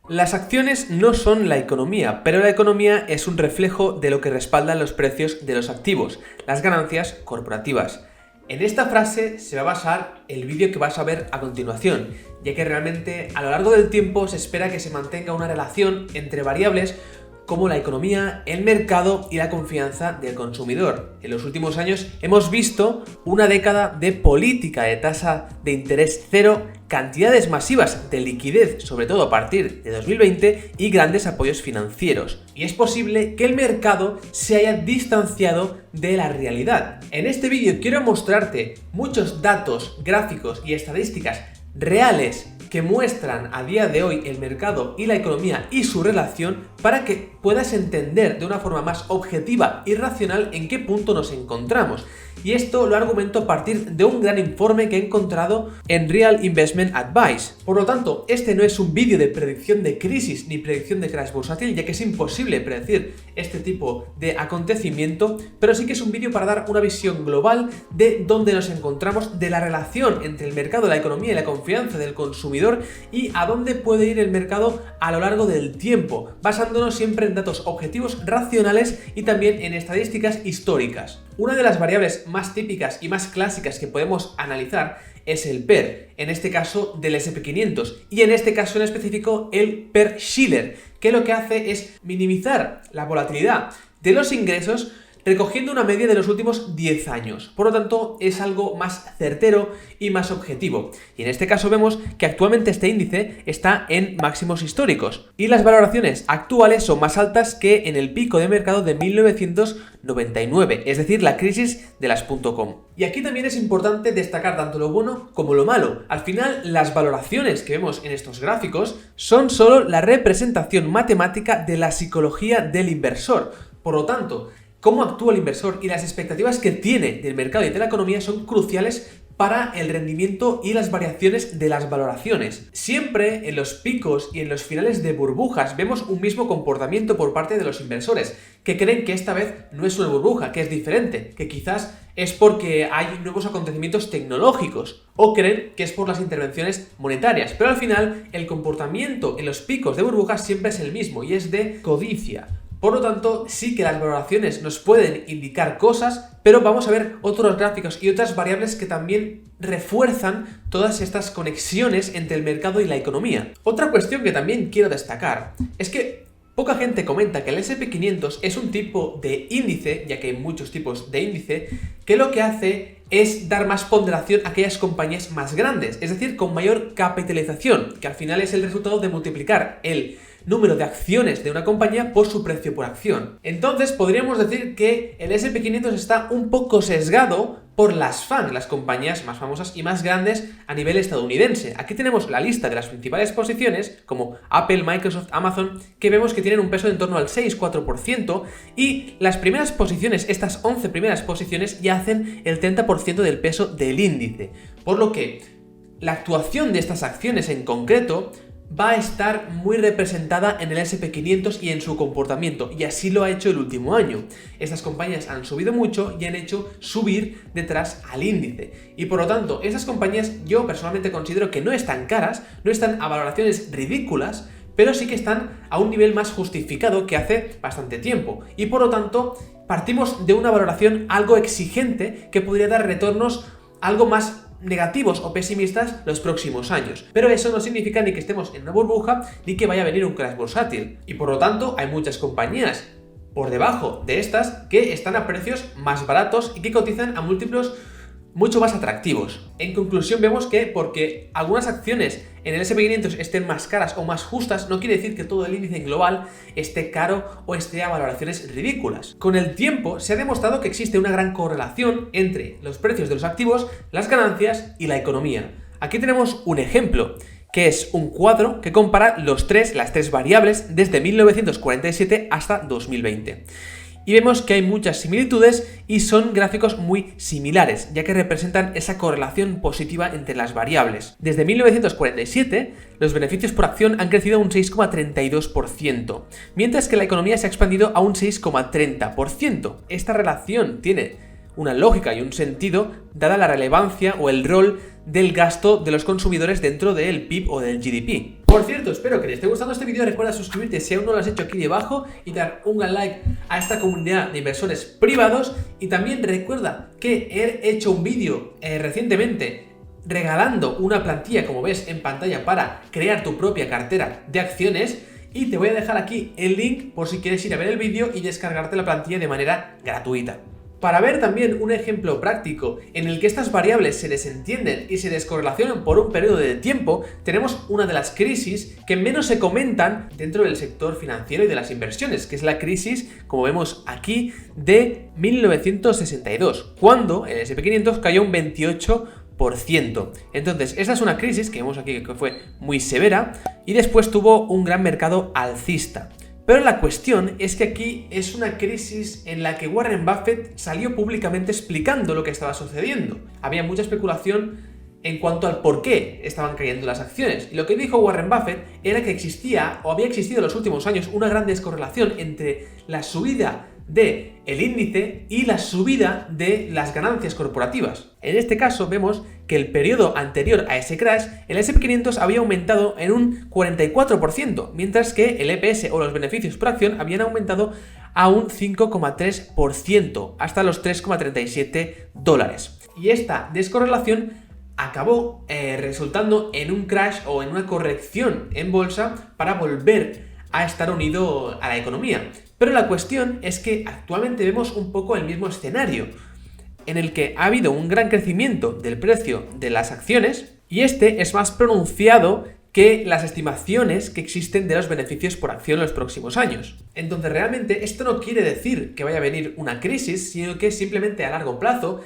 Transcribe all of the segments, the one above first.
Las acciones no son la economía, pero la economía es un reflejo de lo que respaldan los precios de los activos, las ganancias corporativas. En esta frase se va a basar el vídeo que vas a ver a continuación, ya que realmente a lo largo del tiempo se espera que se mantenga una relación entre variables como la economía, el mercado y la confianza del consumidor. En los últimos años hemos visto una década de política de tasa de interés cero, cantidades masivas de liquidez, sobre todo a partir de 2020, y grandes apoyos financieros. Y es posible que el mercado se haya distanciado de la realidad. En este vídeo quiero mostrarte muchos datos, gráficos y estadísticas reales que muestran a día de hoy el mercado y la economía y su relación para que puedas entender de una forma más objetiva y racional en qué punto nos encontramos. Y esto lo argumento a partir de un gran informe que he encontrado en Real Investment Advice. Por lo tanto, este no es un vídeo de predicción de crisis ni predicción de crash bursátil, ya que es imposible predecir este tipo de acontecimiento, pero sí que es un vídeo para dar una visión global de dónde nos encontramos, de la relación entre el mercado, la economía y la confianza del consumidor y a dónde puede ir el mercado a lo largo del tiempo, basándonos siempre en datos objetivos, racionales y también en estadísticas históricas. Una de las variables más típicas y más clásicas que podemos analizar es el PER, en este caso del S&P 500, y en este caso en específico el PER Shiller, que lo que hace es minimizar la volatilidad de los ingresos recogiendo una media de los últimos 10 años. Por lo tanto, es algo más certero y más objetivo. Y en este caso vemos que actualmente este índice está en máximos históricos y las valoraciones actuales son más altas que en el pico de mercado de 1999, es decir, la crisis de las .com. Y aquí también es importante destacar tanto lo bueno como lo malo. Al final, las valoraciones que vemos en estos gráficos son solo la representación matemática de la psicología del inversor. Por lo tanto, cómo actúa el inversor y las expectativas que tiene del mercado y de la economía son cruciales para el rendimiento y las variaciones de las valoraciones. Siempre en los picos y en los finales de burbujas vemos un mismo comportamiento por parte de los inversores, que creen que esta vez no es una burbuja, que es diferente, que quizás es porque hay nuevos acontecimientos tecnológicos, o creen que es por las intervenciones monetarias, pero al final el comportamiento en los picos de burbujas siempre es el mismo y es de codicia. Por lo tanto, sí que las valoraciones nos pueden indicar cosas, pero vamos a ver otros gráficos y otras variables que también refuerzan todas estas conexiones entre el mercado y la economía. Otra cuestión que también quiero destacar es que poca gente comenta que el S&P 500 es un tipo de índice, ya que hay muchos tipos de índice, que lo que hace es dar más ponderación a aquellas compañías más grandes, es decir, con mayor capitalización, que al final es el resultado de multiplicar el número de acciones de una compañía por su precio por acción. Entonces podríamos decir que el S&P 500 está un poco sesgado por las FANG, las compañías más famosas y más grandes a nivel estadounidense. Aquí tenemos la lista de las principales posiciones como Apple, Microsoft, Amazon, que vemos que tienen un peso en torno al 6-4% y las primeras posiciones, estas 11 primeras posiciones, ya hacen el 30% del peso del índice. Por lo que la actuación de estas acciones en concreto va a estar muy representada en el S&P 500 y en su comportamiento, y así lo ha hecho el último año. Estas compañías han subido mucho y han hecho subir detrás al índice. Y por lo tanto, esas compañías yo personalmente considero que no están caras, no están a valoraciones ridículas, pero sí que están a un nivel más justificado que hace bastante tiempo. Y por lo tanto, partimos de una valoración algo exigente que podría dar retornos algo más negativos o pesimistas los próximos años. Pero eso no significa ni que estemos en una burbuja ni que vaya a venir un crash bursátil. Y por lo tanto, hay muchas compañías por debajo de estas que están a precios más baratos y que cotizan a múltiplos mucho más atractivos. En conclusión, vemos que porque algunas acciones en el S&P 500 estén más caras o más justas, no quiere decir que todo el índice global esté caro o esté a valoraciones ridículas. Con el tiempo se ha demostrado que existe una gran correlación entre los precios de los activos, las ganancias y la economía. Aquí tenemos un ejemplo, que es un cuadro que compara las tres variables desde 1947 hasta 2020. Y vemos que hay muchas similitudes y son gráficos muy similares, ya que representan esa correlación positiva entre las variables. Desde 1947, los beneficios por acción han crecido un 6,32%, mientras que la economía se ha expandido a un 6,30%. Esta relación tiene una lógica y un sentido dada la relevancia o el rol del gasto de los consumidores dentro del PIB o del GDP. Por cierto, espero que les esté gustando este vídeo. Recuerda suscribirte si aún no lo has hecho aquí debajo y dar un gran like a esta comunidad de inversores privados. Y también recuerda que he hecho un vídeo recientemente regalando una plantilla, como ves en pantalla, para crear tu propia cartera de acciones. Y te voy a dejar aquí el link por si quieres ir a ver el vídeo y descargarte la plantilla de manera gratuita. Para ver también un ejemplo práctico en el que estas variables se desentienden y se descorrelacionan por un periodo de tiempo, tenemos una de las crisis que menos se comentan dentro del sector financiero y de las inversiones, que es la crisis, como vemos aquí, de 1962, cuando el S&P 500 cayó un 28%. Entonces, esta es una crisis que vemos aquí que fue muy severa y después tuvo un gran mercado alcista. Pero la cuestión es que aquí es una crisis en la que Warren Buffett salió públicamente explicando lo que estaba sucediendo. Había mucha especulación en cuanto al por qué estaban cayendo las acciones. Y lo que dijo Warren Buffett era que existía o había existido en los últimos años una gran descorrelación entre la subida del índice y la subida de las ganancias corporativas. En este caso vemos que el periodo anterior a ese crash, el S&P 500 había aumentado en un 44%, mientras que el EPS o los beneficios por acción habían aumentado a un 5,3%, hasta los $3,37. Y esta descorrelación acabó resultando en un crash o en una corrección en bolsa para volver a estar unido a la economía. Pero la cuestión es que actualmente vemos un poco el mismo escenario, en el que ha habido un gran crecimiento del precio de las acciones y este es más pronunciado que las estimaciones que existen de los beneficios por acción en los próximos años. Entonces realmente esto no quiere decir que vaya a venir una crisis, sino que simplemente a largo plazo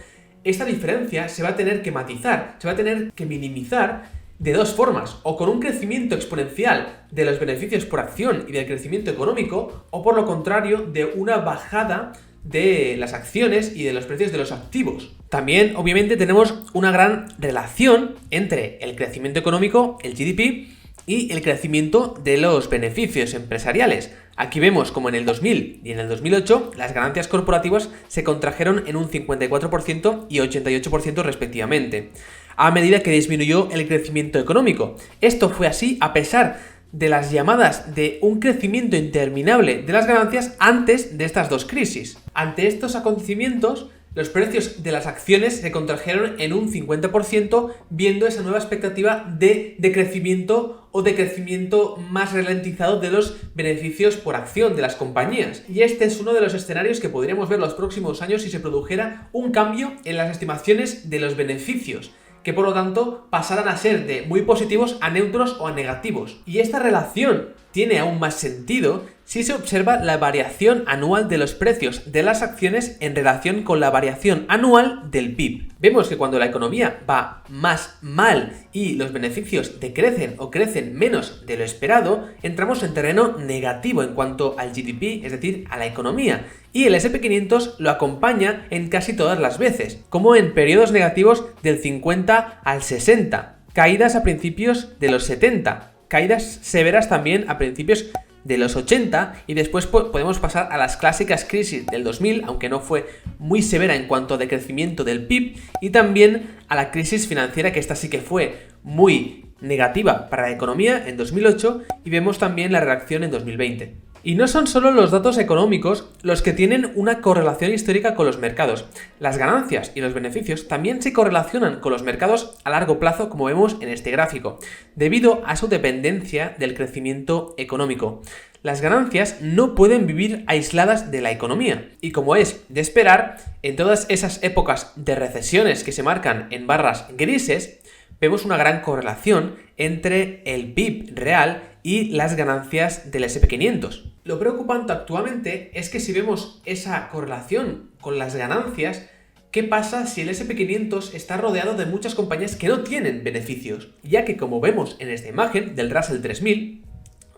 esta diferencia se va a tener que matizar, se va a tener que minimizar de dos formas, o con un crecimiento exponencial de los beneficios por acción y del crecimiento económico, o por lo contrario, de una bajada de las acciones y de los precios de los activos. También, obviamente, tenemos una gran relación entre el crecimiento económico, el GDP, y el crecimiento de los beneficios empresariales. Aquí vemos como en el 2000 y en el 2008 las ganancias corporativas se contrajeron en un 54% y 88% respectivamente, a medida que disminuyó el crecimiento económico. Esto fue así a pesar de las llamadas de un crecimiento interminable de las ganancias antes de estas dos crisis. Ante estos acontecimientos, los precios de las acciones se contrajeron en un 50%, viendo esa nueva expectativa de decrecimiento o de crecimiento más ralentizado de los beneficios por acción de las compañías. Y este es uno de los escenarios que podríamos ver los próximos años si se produjera un cambio en las estimaciones de los beneficios, que por lo tanto pasaran a ser de muy positivos a neutros o a negativos. Y esta relación tiene aún más sentido si se observa la variación anual de los precios de las acciones en relación con la variación anual del PIB. Vemos que cuando la economía va más mal y los beneficios decrecen o crecen menos de lo esperado, entramos en terreno negativo en cuanto al GDP, es decir, a la economía. Y el S&P 500 lo acompaña en casi todas las veces, como en periodos negativos del 50 al 60, caídas a principios de los 70, caídas severas también a principios de los 80 y después podemos pasar a las clásicas crisis del 2000, aunque no fue muy severa en cuanto a decrecimiento del PIB, y también a la crisis financiera, que esta sí que fue muy negativa para la economía en 2008, y vemos también la reacción en 2020. Y no son solo los datos económicos los que tienen una correlación histórica con los mercados. Las ganancias y los beneficios también se correlacionan con los mercados a largo plazo, como vemos en este gráfico, debido a su dependencia del crecimiento económico. Las ganancias no pueden vivir aisladas de la economía, y como es de esperar, en todas esas épocas de recesiones que se marcan en barras grises, vemos una gran correlación entre el PIB real y las ganancias del S&P 500. Lo preocupante actualmente es que si vemos esa correlación con las ganancias, ¿qué pasa si el S&P 500 está rodeado de muchas compañías que no tienen beneficios? Ya que, como vemos en esta imagen del Russell 3000,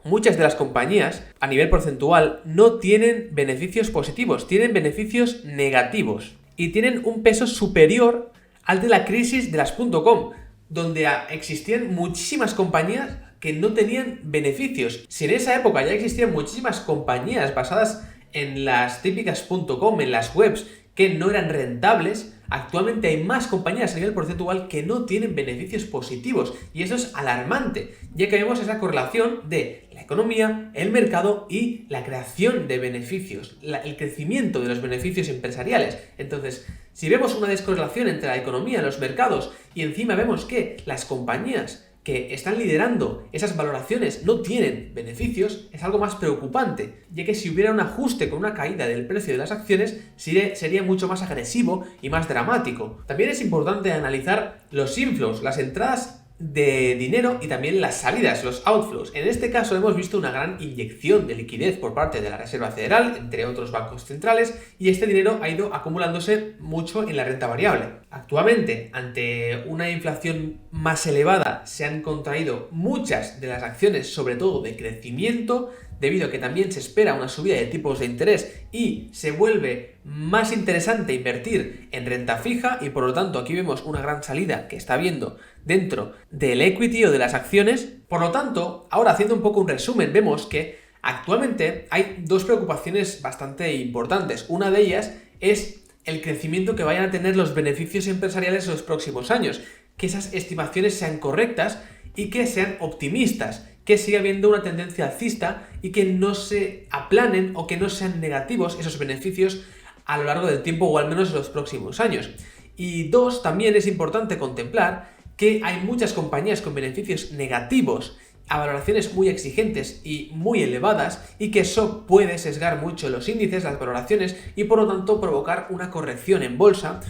muchas de las compañías a nivel porcentual no tienen beneficios positivos, tienen beneficios negativos y tienen un peso superior al de la crisis de las .com, donde existían muchísimas compañías que no tenían beneficios. Si en esa época ya existían muchísimas compañías basadas en las típicas .com, en las webs, que no eran rentables, Actualmente hay más compañías a nivel porcentual que no tienen beneficios positivos y eso es alarmante, ya que vemos esa correlación de la economía, el mercado y la creación de beneficios, el crecimiento de los beneficios empresariales. Entonces, si vemos una descorrelación entre la economía, los mercados y encima vemos que las compañías que están liderando esas valoraciones no tienen beneficios, es algo más preocupante, ya que si hubiera un ajuste con una caída del precio de las acciones, sería mucho más agresivo y más dramático. También es importante analizar los inflows, las entradas de dinero y también las salidas, los outflows. En este caso hemos visto una gran inyección de liquidez por parte de la Reserva Federal, entre otros bancos centrales, y este dinero ha ido acumulándose mucho en la renta variable. Actualmente, ante una inflación más elevada, se han contraído muchas de las acciones, sobre todo de crecimiento, debido a que también se espera una subida de tipos de interés y se vuelve más interesante invertir en renta fija y por lo tanto aquí vemos una gran salida que está habiendo dentro del equity o de las acciones. Por lo tanto, ahora haciendo un poco un resumen, vemos que actualmente hay dos preocupaciones bastante importantes. Una de ellas es el crecimiento que vayan a tener los beneficios empresariales en los próximos años, que esas estimaciones sean correctas y que sean optimistas, que siga habiendo una tendencia alcista y que no se aplanen o que no sean negativos esos beneficios a lo largo del tiempo o al menos en los próximos años. Y dos, también es importante contemplar que hay muchas compañías con beneficios negativos a valoraciones muy exigentes y muy elevadas y que eso puede sesgar mucho los índices, las valoraciones y por lo tanto provocar una corrección en bolsa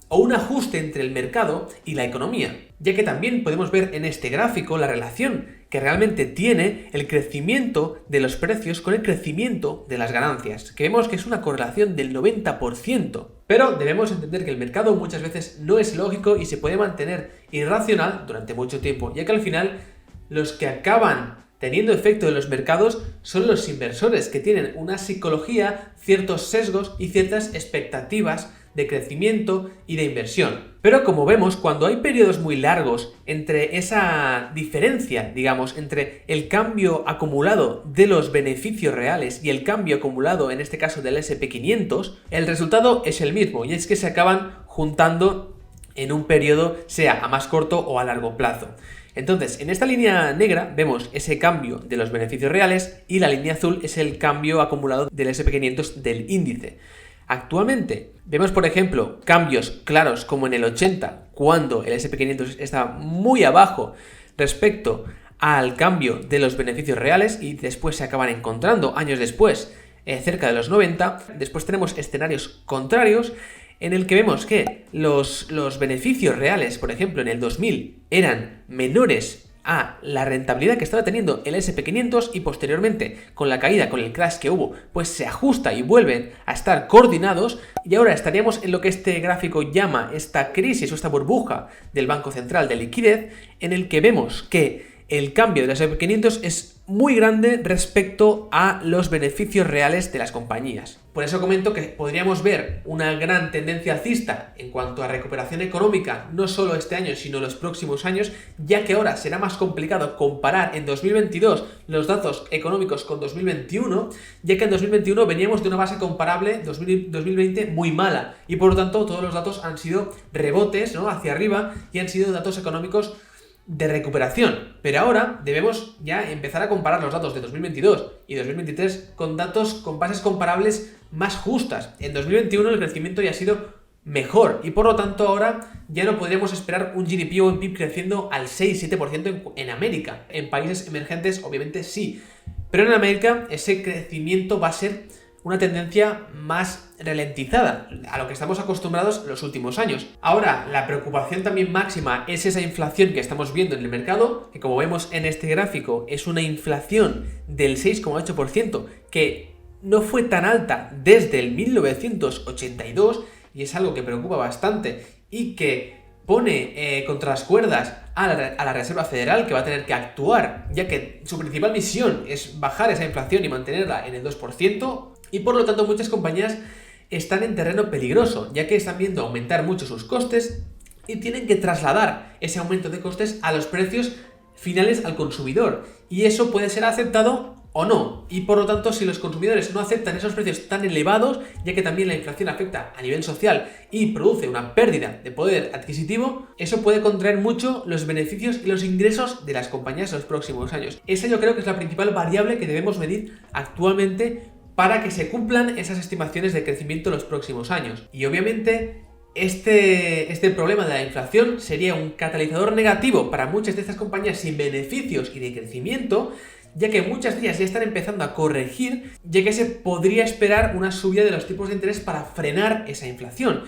o un ajuste entre el mercado y la economía, ya que también podemos ver en este gráfico la relación que realmente tiene el crecimiento de los precios con el crecimiento de las ganancias, que vemos que es una correlación del 90%. Pero debemos entender que el mercado muchas veces no es lógico y se puede mantener irracional durante mucho tiempo, ya que al final los que acaban teniendo efecto en los mercados son los inversores, que tienen una psicología, ciertos sesgos y ciertas expectativas de crecimiento y de inversión. Pero como vemos, cuando hay periodos muy largos entre esa diferencia, digamos, entre el cambio acumulado de los beneficios reales y el cambio acumulado, en este caso del S&P 500, el resultado es el mismo, y es que se acaban juntando en un periodo, sea a más corto o a largo plazo. Entonces, en esta línea negra vemos ese cambio de los beneficios reales y la línea azul es el cambio acumulado del S&P 500 del índice. Actualmente vemos, por ejemplo, cambios claros como en el 80, cuando el S&P 500 está muy abajo respecto al cambio de los beneficios reales y después se acaban encontrando años después cerca de los 90. Después tenemos escenarios contrarios en el que vemos que los beneficios reales, por ejemplo, en el 2000 eran menores a la rentabilidad que estaba teniendo el S&P 500 y posteriormente con la caída, con el crash que hubo, pues se ajusta y vuelven a estar coordinados y ahora estaríamos en lo que este gráfico llama esta crisis o esta burbuja del Banco Central de liquidez, en el que vemos que el cambio del S&P 500 es muy grande respecto a los beneficios reales de las compañías. Por eso comento que podríamos ver una gran tendencia alcista en cuanto a recuperación económica, no solo este año, sino los próximos años, ya que ahora será más complicado comparar en 2022 los datos económicos con 2021, ya que en 2021 veníamos de una base comparable 2020 muy mala, y por lo tanto todos los datos han sido rebotes, ¿no?, hacia arriba y han sido datos económicos de recuperación, pero ahora debemos ya empezar a comparar los datos de 2022 y 2023 con datos con bases comparables más justas. En 2021 el crecimiento ya ha sido mejor y por lo tanto ahora ya no podríamos esperar un GDP o un PIB creciendo al 6-7% en América. En países emergentes obviamente sí, pero en América ese crecimiento va a ser una tendencia más ralentizada, a lo que estamos acostumbrados los últimos años. Ahora, la preocupación también máxima es esa inflación que estamos viendo en el mercado, que como vemos en este gráfico es una inflación del 6,8%, que no fue tan alta desde el 1982 y es algo que preocupa bastante y que pone contra las cuerdas a la Reserva Federal, que va a tener que actuar, ya que su principal misión es bajar esa inflación y mantenerla en el 2%, y por lo tanto muchas compañías están en terreno peligroso, ya que están viendo aumentar mucho sus costes y tienen que trasladar ese aumento de costes a los precios finales al consumidor, y eso puede ser aceptado o no. Y por lo tanto, si los consumidores no aceptan esos precios tan elevados, ya que también la inflación afecta a nivel social y produce una pérdida de poder adquisitivo, eso puede contraer mucho los beneficios y los ingresos de las compañías en los próximos años. Esa yo creo que es la principal variable que debemos medir actualmente para que se cumplan esas estimaciones de crecimiento en los próximos años. Y obviamente este problema de la inflación sería un catalizador negativo para muchas de estas compañías sin beneficios y de crecimiento, ya que muchas de ellas ya están empezando a corregir, ya que se podría esperar una subida de los tipos de interés para frenar esa inflación.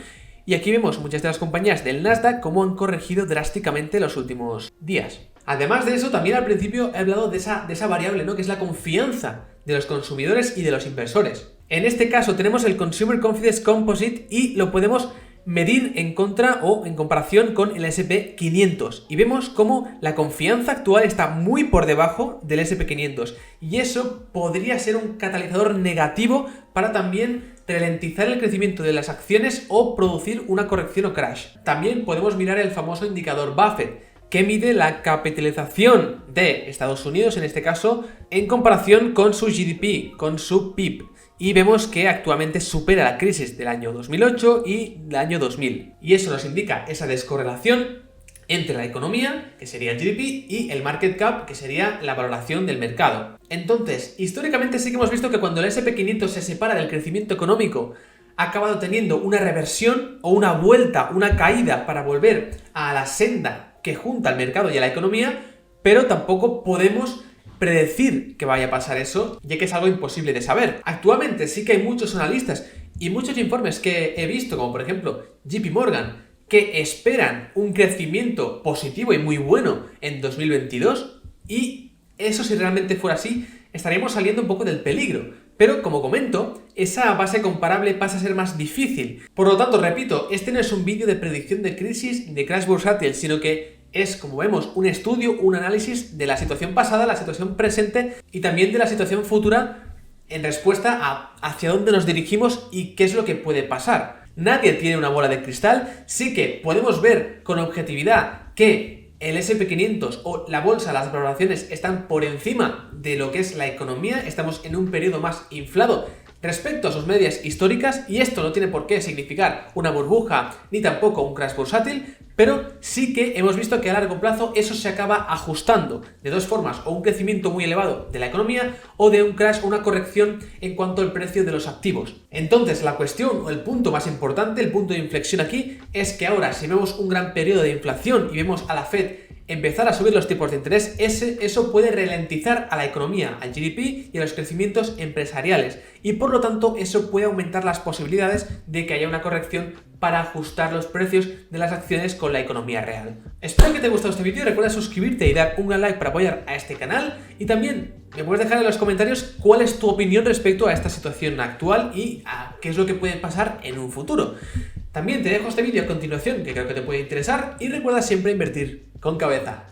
Y aquí vemos muchas de las compañías del Nasdaq cómo han corregido drásticamente los últimos días. Además de eso, también al principio he hablado de esa variable, ¿no? Que es la confianza de los consumidores y de los inversores. En este caso tenemos el Consumer Confidence Composite y lo podemos medir en contra o en comparación con el S&P 500 y vemos cómo la confianza actual está muy por debajo del S&P 500 y eso podría ser un catalizador negativo para también ralentizar el crecimiento de las acciones o producir una corrección o crash. También podemos mirar el famoso indicador Buffett, que mide la capitalización de Estados Unidos, en este caso, en comparación con su GDP, con su PIB. Y vemos que actualmente supera la crisis del año 2008 y del año 2000. Y eso nos indica esa descorrelación entre la economía, que sería el GDP, y el market cap, que sería la valoración del mercado. Entonces, históricamente sí que hemos visto que cuando el S&P 500 se separa del crecimiento económico, ha acabado teniendo una reversión o una vuelta, una caída para volver a la senda que junta al mercado y a la economía, pero tampoco podemos predecir que vaya a pasar eso, ya que es algo imposible de saber. Actualmente sí que hay muchos analistas y muchos informes que he visto, como por ejemplo JP Morgan, que esperan un crecimiento positivo y muy bueno en 2022, y eso, si realmente fuera así, estaríamos saliendo un poco del peligro. Pero, como comento, esa base comparable pasa a ser más difícil. Por lo tanto, repito, este no es un vídeo de predicción de crisis ni de crash bursátil, sino que es, como vemos, un estudio, un análisis de la situación pasada, la situación presente y también de la situación futura en respuesta a hacia dónde nos dirigimos y qué es lo que puede pasar. Nadie tiene una bola de cristal, sí que podemos ver con objetividad que el S&P 500 o la bolsa, las valoraciones están por encima de lo que es la economía, estamos en un periodo más inflado respecto a sus medias históricas, y esto no tiene por qué significar una burbuja ni tampoco un crash bursátil, pero sí que hemos visto que a largo plazo eso se acaba ajustando de dos formas: o un crecimiento muy elevado de la economía o de un crash o una corrección en cuanto al precio de los activos. Entonces la cuestión o el punto más importante, el punto de inflexión aquí, es que ahora, si vemos un gran periodo de inflación y vemos a la Fed empezar a subir los tipos de interés, eso puede ralentizar a la economía, al GDP y a los crecimientos empresariales, y por lo tanto eso puede aumentar las posibilidades de que haya una corrección para ajustar los precios de las acciones con la economía real. Espero que te haya gustado este vídeo, recuerda suscribirte y dar un gran like para apoyar a este canal, y también me puedes dejar en los comentarios cuál es tu opinión respecto a esta situación actual y a qué es lo que puede pasar en un futuro. También te dejo este vídeo a continuación, que creo que te puede interesar, y recuerda siempre invertir con cabeza.